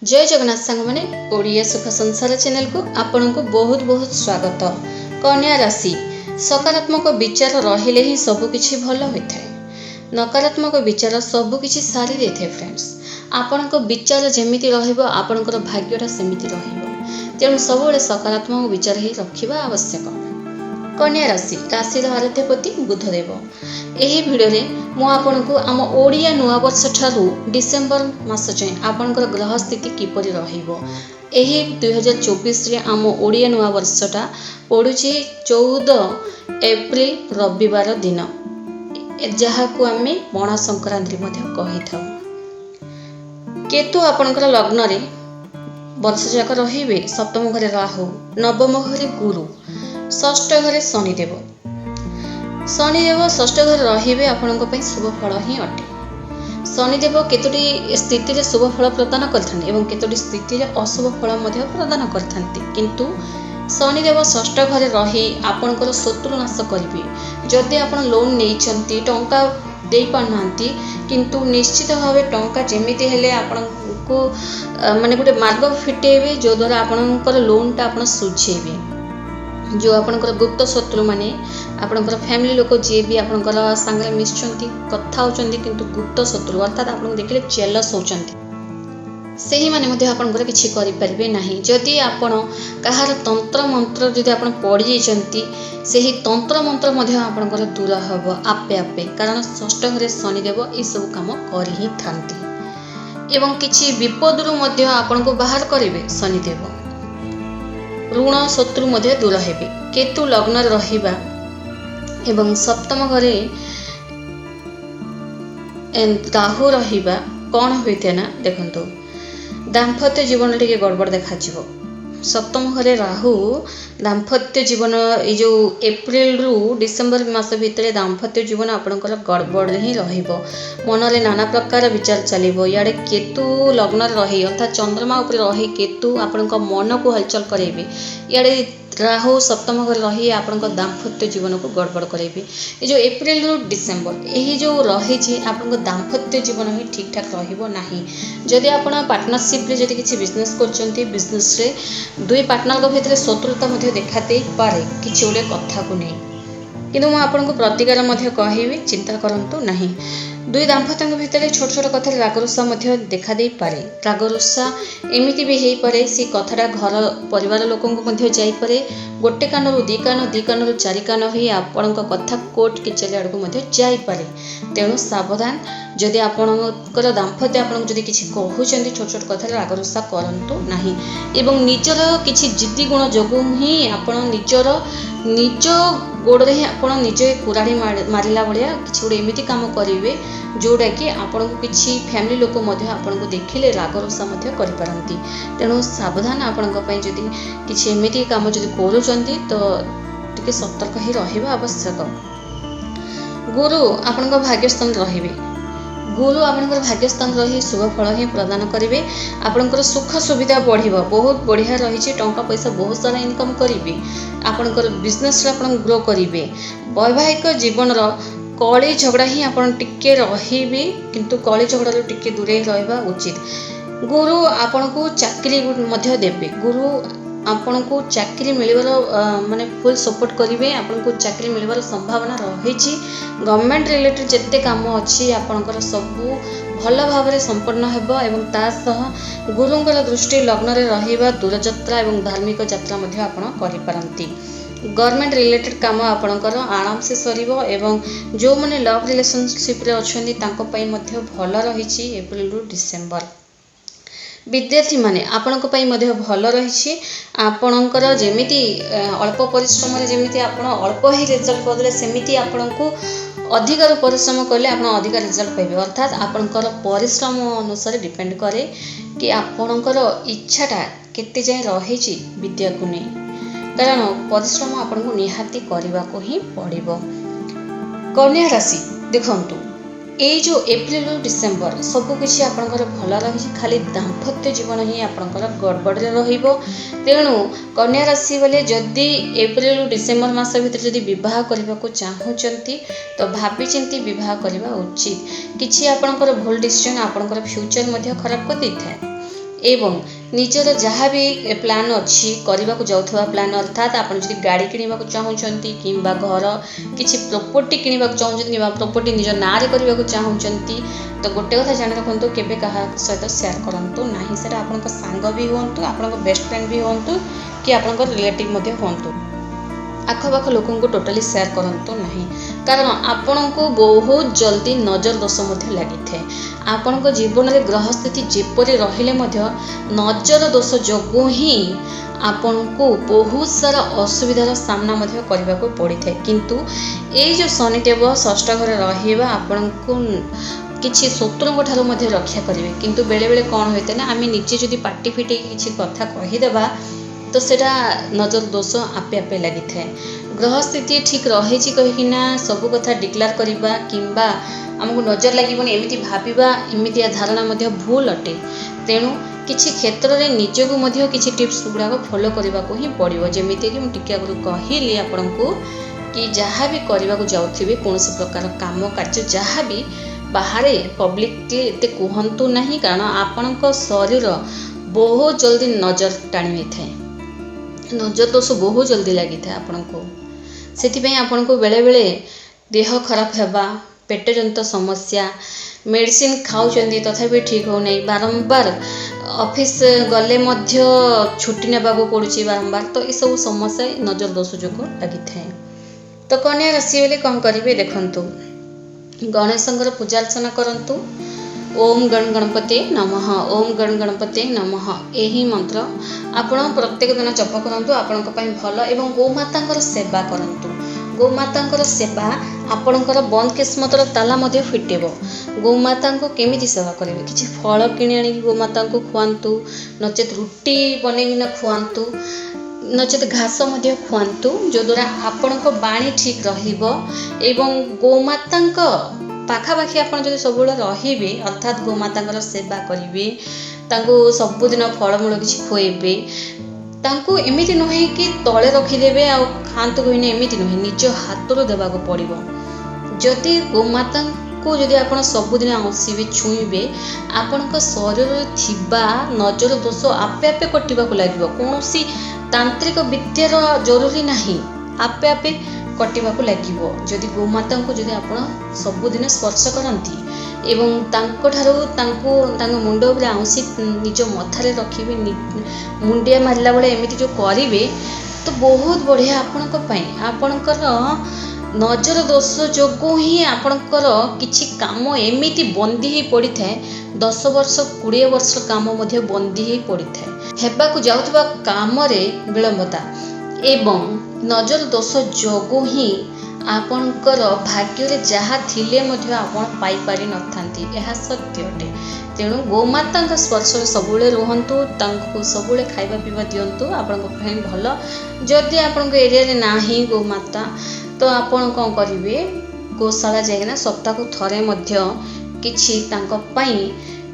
जय जगन्नाथ सांग मैंने ओडिया सुख संसार चैनल को आपण को बहुत बहुत स्वागत। कन्या राशि सकारात्मक विचार रहिले ही सबकिछि भल होता है। नकारात्मक विचार सबकिछि सारी देते फ्रेंड्स। आपण विचार जमीती रहिबो आपणकर भाग्यटा सेमिति रहिबो। तेणु सबुले सकारात्मक विचार ही रखिबा आवश्यक। कन्या राशि राशि आराध्यपति बुधदेव। यही भिडियो मु आपन को आम ओडिया नुआ वर्ष ठारू डिसेम्बर मास जाए आपनकर ग्रह स्थिति किपरि रहिबो एही 2024 रे आम ओडिया नुआ वर्षटा पड़ुछि 14 एप्रिल रविवार दिन, जहाँ को आमे पणा संक्रांति मध्य कहि थाउ। केतु आपनकर लग्न रे वर्ष जाक रहिबे। सप्तम घरे राहु, नवम घरे गुरु, षष्ठ घरे शनिदेव। शनिदेव षष्ठ घर रहिबे आपणक पई शुभ फल ही अटे। शनिदेव केतोटी स्थिति रे शुभ फल प्रदान करथान एवं केतोटी स्थिति रे अशुभ फल मध्य प्रदान करथांती। किंतु शनिदेव षष्ठ घरे रही आपणकर शत्रु नाश करिवे। जदि आपण लोन नेइचंती टंका देई पानांती किंतु निश्चित भावे टंका जेमिति हेले आपणको माने गोटे मार्ग फिटेबे जो द्वारा आपणकर लोनटा आपण सुझेबे। जो आपणकर गुप्त शत्रु माने आपणकर फैमिली लोक जे भी आपणकर संगे मिसचंती कथा होचंती किंतु गुप्त शत्रु अर्थात आपण देखले जेलस होचंती सेही माने मध्ये आपणकर किछि करि परिबे नाही। जदि आपण कहार तंत्र मंत्र जदि आपण पढि जायचंती सेही तंत्र मंत्र मध्ये आपणकर दूर हबो आपे आपे, कारण षष्ठ घरे शनिदेव ई सब काम करि ही थांती एवं किछि विपदरु मध्ये आपणको बाहर करिवे शनिदेव। ऋण शत्रु मध्य दूर हेबे। केतु लग्न रहिबा एवं सप्तम घरे राहु रहिबा कौन होइते ना देखंतु दाम्पत्य जीवन टिके गड़बड़ देखा जिवो। सप्तम घरे राहु दाम्पत्य जीवन ए जो एप्रिल रु डिसेम्बर मास भितर दाम्पत्य जीवन आपणकर गड़बड़ ही रहिबो। मनरे नाना प्रकार विचार चलिबो। याडे केतु लग्न रही अर्थात चंद्रमा ऊपर रही केतु आपणक मन को हलचल करेबे। याडे राहु सप्तम घर रही आपणक दाम्पत्य जीवन को गड़बड़ करेबे। ये जो एप्रिल रु डिसेम्बर यही जो रही आपणक दाम्पत्य जीवन ही ठीक ठाक रहिबो नाही। जदि आपण पार्टनरशिप रे जदि किछि बिजनेस करचंती बिजनेस रे दुई पार्टनर को भितर शत्रुता मध्ये देखा दे पारे किछि ओडे कथा को नै, किंतु मैं आपनको प्रतिकार मध्ये कहिबी चिंता करंतु नाही। दुई दाम्पत्य भितर छोट छोट कथा रागरुषा मध्ये देखा दे पारे। रागरुषा एमिति भी हेई पारे सी कथाटा घर परिवार लोकन को मध्ये जाई पारे। गोटे कानरु दी कानरु चारि कान होई आपणक कथा कोर्ट किचेरी आड़ को मध्ये जाई पारे। तेणु सावधान। जदि आपणकर दाम्पत्य आपन जदि किछि कहउचंती छोट छोट कथा रागरुषा करंतु नाही एवं निजर किछि जिद्दी गुण जोगु ही आपन निज गोड़े ही आपण निजे कुराड़ी मारिला भाया किसी गोटे एमती कम करेंगे जोड़ा कि आपन को किसी फैमिली लोक आपन को देखिले रागरुषा करिपारंती। तेणु सावधान। आपण जदि किसी एमती कम जदि करूचंती तो टिके सतर्क ही रहिबा आवश्यक। गुरु आपण भाग्यस्थान रहिबे। गुरु आपणकर भाग्यस्थान रही शुभ फल ही प्रदान करेंगे। आपणकर सुख सुविधा बढ़िबो। बहुत बढ़िया रही टंका पैसा बहुत सारा इनकम करेंगे। आपणकर बिजनेस आपन ग्रो करेंगे। वैवाहिक जीवन कली झगड़ा ही आपन टिके रहिबे किंतु कली झगड़ा टिके दूरे रहिबा उचित। गुरु आपन को चाकरी मध्य देबे। गुरु आपन को चाकरी मिलवार माने फुल सपोर्ट करेंगे। आपन को चाकरी मिलवार संभावना रही। गवर्नमेंट रिलेटेड जिते काम अच्छी आपनकर सबू भल भाव संपन्न हेबो एवं तासह गुरुंकर दृष्टि लग्न रे रहिबा दूरयात्रा एवं धार्मिक यात्रा मध्ये आपण करि पारंती। गवर्नमेंट रिलेटेड काम आपणकर आराम से सरिबो एवं जो माने लव रिलेशनशिप रे अछंती तांको पई मध्ये भल रहिछि। एप्रिल रु डिसेम्बर विद्यार्थी माने आपणक पई मध्ये भल रहिछि। आपणकर जेमिति अल्प परिश्रम रे जेमिति आपण अल्प ही रिजल्ट करले सेमिति आपणको अधिक परिश्रम करले आपण अधिक रिजल्ट पाइबे। अर्थात आपणकर परिश्रम अनुसार डिपेंड करे कि आपणकर इच्छाटा केते जाय रहिछि विद्या को नै, कारण परिश्रम आपणको निहाती करबा को ही पड़िबो। कन्या राशि देखंतु ये जो एप्रिल डिसेम्बर सबकिछि आपणकर भल रही। खाली दाम्पत्य जीवन ही आपणकर गड़बड़ रहिबो। तेणु कन्या राशि वाले जदि एप्रिल डिसेम्बर मास भितर जदि विवाह करने को चाहूँगी तो भावी चिंती विवाह करने उचित। किछि आपणकर भूल डिसीजन आपणकर फ्यूचर मध्ये खराब कर देइथाय। ଏବଂ ନିଜର ଯାହା ବି ପ୍ଲାନ୍ ଅଛି କରିବାକୁ ଯାଉଥିବା ପ୍ଲାନ୍ ଅର୍ଥାତ୍ ଆପଣ ଯଦି ଗାଡ଼ି କିଣିବାକୁ ଚାହୁଁଛନ୍ତି କିମ୍ବା ଘର କିଛି ପ୍ରପର୍ଟି କିଣିବାକୁ ଚାହୁଁଛନ୍ତି କିମ୍ବା ପ୍ରପର୍ଟି ନିଜ ନାଁରେ କରିବାକୁ ଚାହୁଁଛନ୍ତି ତ ଗୋଟେ କଥା ଜାଣି ରଖନ୍ତୁ, କେବେ କାହା ସହିତ ସେୟାର କରନ୍ତୁ ନାହିଁ। ସେଟା ଆପଣଙ୍କ ସାଙ୍ଗ ବି ହୁଅନ୍ତୁ, ଆପଣଙ୍କ ବେଷ୍ଟ ଫ୍ରେଣ୍ଡ ବି ହୁଅନ୍ତୁ କି ଆପଣଙ୍କ ରିଲେଟିଭ୍ ମଧ୍ୟ ହୁଅନ୍ତୁ, ଆଖପାଖ ଲୋକଙ୍କୁ ଟୋଟାଲି ସେୟାର କରନ୍ତୁ ନାହିଁ। କାରଣ ଆପଣଙ୍କୁ ବହୁତ ଜଲ୍ଦି ନଜର ଦୋଷ ମଧ୍ୟ ଲାଗିଥାଏ। ଆପଣଙ୍କ ଜୀବନରେ ଗ୍ରହସ୍ଥିତି ଯେପରି ରହିଲେ ମଧ୍ୟ ନଜର ଦୋଷ ଯୋଗୁଁ ହିଁ ଆପଣଙ୍କୁ ବହୁତ ସାରା ଅସୁବିଧାର ସାମ୍ନା ମଧ୍ୟ କରିବାକୁ ପଡ଼ିଥାଏ। କିନ୍ତୁ ଏଇ ଯେଉଁ ଶନିଦେବ ଷଷ୍ଠ ଘରେ ରହିବା ଆପଣଙ୍କୁ କିଛି ଶତ୍ରୁଙ୍କ ଠାରୁ ମଧ୍ୟ ରକ୍ଷା କରିବେ। କିନ୍ତୁ ବେଳେବେଳେ କ'ଣ ହୋଇଥାଏ ନା, ଆମେ ନିଜେ ଯଦି ପାଟି ଫିଟେଇକି କିଛି କଥା କହିଦେବା ତ ସେଇଟା ନଜର ଦୋଷ ଆପେ ଆପେ ଲାଗିଥାଏ। ଗ୍ରହସ୍ଥିତି ଠିକ୍ ରହିଛି କହିକିନା ସବୁ କଥା ଡିକ୍ଲାର କରିବା କିମ୍ବା ଆମକୁ ନଜର ଲାଗିବନି ଏମିତି ଭାବିବା, ଏମିତିଆ ଧାରଣା ମଧ୍ୟ ଭୁଲ ଅଟେ। ତେଣୁ କିଛି କ୍ଷେତ୍ରରେ ନିଜକୁ ମଧ୍ୟ କିଛି ଟିପ୍ସ ଗୁଡ଼ାକ ଫଲୋ କରିବାକୁ ହିଁ ପଡ଼ିବ। ଯେମିତିକି ମୁଁ ଟିକେ ଆଗରୁ କହିଲି ଆପଣଙ୍କୁ କି ଯାହା ବି କରିବାକୁ ଯାଉଥିବେ, କୌଣସି ପ୍ରକାର କାମ କାର୍ଯ୍ୟ ଯାହା ବି ବାହାରେ ପବ୍ଲିକଲି ଏତେ କୁହନ୍ତୁ ନାହିଁ, କାରଣ ଆପଣଙ୍କ ଶରୀର ବହୁତ ଜଲ୍ଦି ନଜର ଟାଣି ହୋଇଥାଏ। ନଜର ଦୋଷ ବହୁତ ଜଲ୍ଦି ଲାଗିଥାଏ ଆପଣଙ୍କୁ। ସେଥିପାଇଁ ଆପଣଙ୍କୁ ବେଳେବେଳେ ଦେହ ଖରାପ ହେବା, ପେଟ ଜନିତ ସମସ୍ୟା, ମେଡ଼ିସିନ ଖାଉଛନ୍ତି ତଥାପି ଠିକ୍ ହେଉନାହିଁ, ବାରମ୍ବାର ଅଫିସ ଗଲେ ମଧ୍ୟ ଛୁଟି ନେବାକୁ ପଡ଼ୁଛି ବାରମ୍ବାର, ତ ଏସବୁ ସମସ୍ୟା ନଜର ଦୋଷ ଯୋଗୁଁ ଲାଗିଥାଏ। ତ କନ୍ୟା ରାଶି ବୋଲି କ'ଣ କରିବେ ଦେଖନ୍ତୁ, ଗଣେଶଙ୍କର ପୂଜା ଅର୍ଚ୍ଚନା କରନ୍ତୁ। ଓମ୍ ଗଣ ଗଣପତି ନମଃ, ଓମ୍ ଗଣ ଗଣପତି ନମଃ, ଏହି ମନ୍ତ୍ର ଆପଣ ପ୍ରତ୍ୟେକ ଦିନ ଜପ କରନ୍ତୁ, ଆପଣଙ୍କ ପାଇଁ ଭଲ। ଏବଂ ଗୋମାତାଙ୍କର ସେବା କରନ୍ତୁ। ଗୋମାତାଙ୍କର ସେବା ଆପଣଙ୍କର ବନ୍ଦ କିସ୍ମତର ତାଲା ମଧ୍ୟ ଫିଟିବ। ଗୋମାତାଙ୍କୁ କେମିତି ସେବା କରିବେ? କିଛି ଫଳ କିଣି ଆଣିକି ଗୋମାତାଙ୍କୁ ଖୁଆନ୍ତୁ, ନଚେତ୍ ରୁଟି ବନେଇକିନା ଖୁଆନ୍ତୁ, ନଚେତ୍ ଘାସ ମଧ୍ୟ ଖୁଆନ୍ତୁ, ଯଦ୍ୱାରା ଆପଣଙ୍କ ବାଣୀ ଠିକ୍ ରହିବ। ଏବଂ ଗୋମାତାଙ୍କ ପାଖାପାଖି ଆପଣ ଯଦି ସବୁବେଳେ ରହିବେ, ଅର୍ଥାତ୍ ଗୋମାତାଙ୍କର ସେବା କରିବେ, ତାଙ୍କୁ ସବୁଦିନ ଫଳମୂଳ କିଛି ଖୁଆଇବେ, ତାଙ୍କୁ ଏମିତି ନୁହେଁ କି ତଳେ ରଖିଦେବେ ଆଉ ଖାଆନ୍ତୁ କହିନେ, ଏମିତି ନୁହେଁ, ନିଜ ହାତରୁ ଦେବାକୁ ପଡ଼ିବ। ଯଦି ଗୋମାତାଙ୍କୁ ଯଦି ଆପଣ ସବୁଦିନ ଆସିବେ, ଛୁଇଁବେ, ଆପଣଙ୍କ ଶରୀରରେ ଥିବା ନଜର ଦୋଷ ଆପେ ଆପେ କଟିବାକୁ ଲାଗିବ। କୌଣସି ତାନ୍ତ୍ରିକ ବିଦ୍ୟାର ଜରୁରୀ ନାହିଁ, ଆପେ ଆପେ କଟିବାକୁ ଲାଗିବ। ଯଦି ଗୋମାତାଙ୍କୁ ଯଦି ଆପଣ ସବୁଦିନ ସ୍ପର୍ଶ କରନ୍ତି ଏବଂ ତାଙ୍କଠାରୁ ତାଙ୍କ ମୁଣ୍ଡ ଉପରେ ଆଉଁସି ନିଜ ମଥାରେ ରଖିବେ, ମୁଣ୍ଡିଆ ମାରିଲା ବେଳେ ଏମିତି ଯେଉଁ କରିବେ, ତ ବହୁତ ବଢ଼ିଆ ଆପଣଙ୍କ ପାଇଁ। ଆପଣଙ୍କର ନଜର ଦୋଷ ଯୋଗୁଁ ହିଁ ଆପଣଙ୍କର କିଛି କାମ ଏମିତି ବନ୍ଦୀ ହେଇ ପଡ଼ିଥାଏ, 10 ବର୍ଷ 20 ବର୍ଷ କାମ ମଧ୍ୟ ବନ୍ଦୀ ହେଇ ପଡ଼ିଥାଏ। ହେବାକୁ ଯାଉଥିବା କାମରେ ବିଳମ୍ବତା ଏବଂ ନଜର ଦୋଷ ଯୋଗୁଁ ହିଁ ଆପଣଙ୍କର ଭାଗ୍ୟରେ ଯାହା ଥିଲେ ମଧ୍ୟ ଆପଣ ପାଇପାରିନଥାନ୍ତି, ଏହା ସତ୍ୟ ଅଟେ। ତେଣୁ ଗୋମାତାଙ୍କ ସ୍ପର୍ଶରେ ସବୁବେଳେ ରୁହନ୍ତୁ, ତାଙ୍କୁ ସବୁବେଳେ ଖାଇବା ପିଇବା ଦିଅନ୍ତୁ, ଆପଣଙ୍କ ପାଇଁ ଭଲ। ଯଦି ଆପଣଙ୍କ ଏରିଆରେ ନାହିଁ ଗୋମାତା, ତ ଆପଣ କ'ଣ କରିବେ, ଗୋଶାଳା ଯାଇକିନା ସପ୍ତାହକୁ ଥରେ ମଧ୍ୟ କିଛି ତାଙ୍କ ପାଇଁ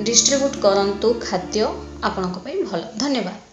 ଡିଷ୍ଟ୍ରିବ୍ୟୁଟ୍ କରନ୍ତୁ ଖାଦ୍ୟ, ଆପଣଙ୍କ ପାଇଁ ଭଲ। ଧନ୍ୟବାଦ।